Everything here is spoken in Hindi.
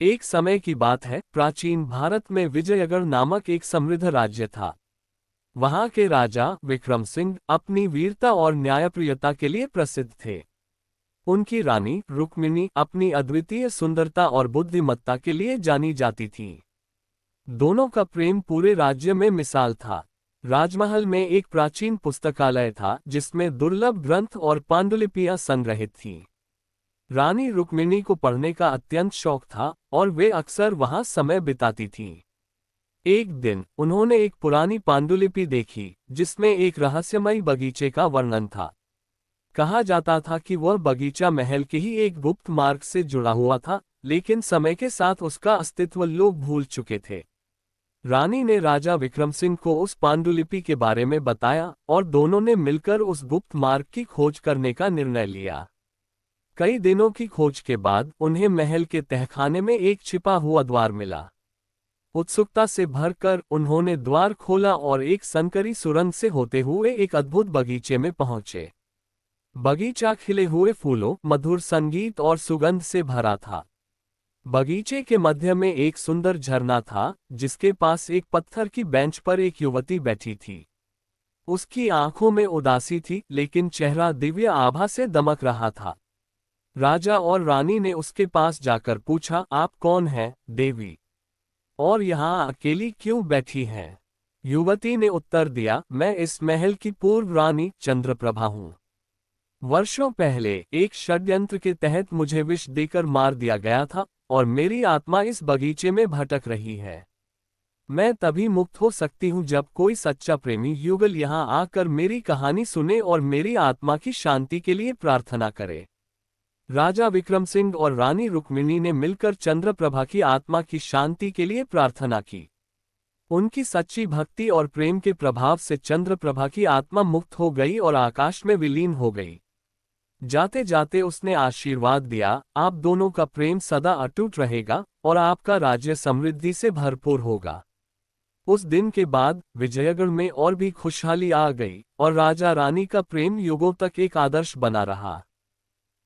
एक समय की बात है, प्राचीन भारत में विजयगढ़ नामक एक समृद्ध राज्य था। वहां के राजा विक्रम सिंह अपनी वीरता और न्यायप्रियता के लिए प्रसिद्ध थे। उनकी रानी रुक्मिणी अपनी अद्वितीय सुंदरता और बुद्धिमत्ता के लिए जानी जाती थी। दोनों का प्रेम पूरे राज्य में मिसाल था। राजमहल में एक प्राचीन पुस्तकालय था जिसमें दुर्लभ ग्रंथ और पांडुलिपियां संग्रहित थीं। रानी रुक्मिणी को पढ़ने का अत्यंत शौक था और वे अक्सर वहां समय बिताती थीं। एक दिन उन्होंने एक पुरानी पांडुलिपि देखी जिसमें एक रहस्यमयी बगीचे का वर्णन था। कहा जाता था कि वह बगीचा महल के ही एक गुप्त मार्ग से जुड़ा हुआ था, लेकिन समय के साथ उसका अस्तित्व लोग भूल चुके थे। रानी ने राजा विक्रम सिंह को उस पांडुलिपि के बारे में बताया और दोनों ने मिलकर उस गुप्त मार्ग की खोज करने का निर्णय लिया। कई दिनों की खोज के बाद उन्हें महल के तहखाने में एक छिपा हुआ द्वार मिला। उत्सुकता से भरकर उन्होंने द्वार खोला और एक संकरी सुरंग से होते हुए एक अद्भुत बगीचे में पहुंचे। बगीचा खिले हुए फूलों, मधुर संगीत और सुगंध से भरा था। बगीचे के मध्य में एक सुंदर झरना था जिसके पास एक पत्थर की बेंच पर एक युवती बैठी थी। उसकी आंखों में उदासी थी, लेकिन चेहरा दिव्य आभा से दमक रहा था। राजा और रानी ने उसके पास जाकर पूछा, आप कौन हैं, देवी? और यहाँ अकेली क्यों बैठी हैं? युवती ने उत्तर दिया, मैं इस महल की पूर्व रानी चंद्रप्रभा हूँ। वर्षों पहले एक षड्यंत्र के तहत मुझे विष देकर मार दिया गया था और मेरी आत्मा इस बगीचे में भटक रही है। मैं तभी मुक्त हो सकती हूँ जब कोई सच्चा प्रेमी युगल यहाँ आकर मेरी कहानी सुने और मेरी आत्मा की शांति के लिए प्रार्थना करे। राजा विक्रम सिंह और रानी रुक्मिणी ने मिलकर चंद्रप्रभा की आत्मा की शांति के लिए प्रार्थना की। उनकी सच्ची भक्ति और प्रेम के प्रभाव से चंद्रप्रभा की आत्मा मुक्त हो गई और आकाश में विलीन हो गई। जाते जाते उसने आशीर्वाद दिया, आप दोनों का प्रेम सदा अटूट रहेगा और आपका राज्य समृद्धि से भरपूर होगा। उस दिन के बाद विजयगढ़ में और भी खुशहाली आ गई और राजा रानी का प्रेम युगों तक एक आदर्श बना रहा।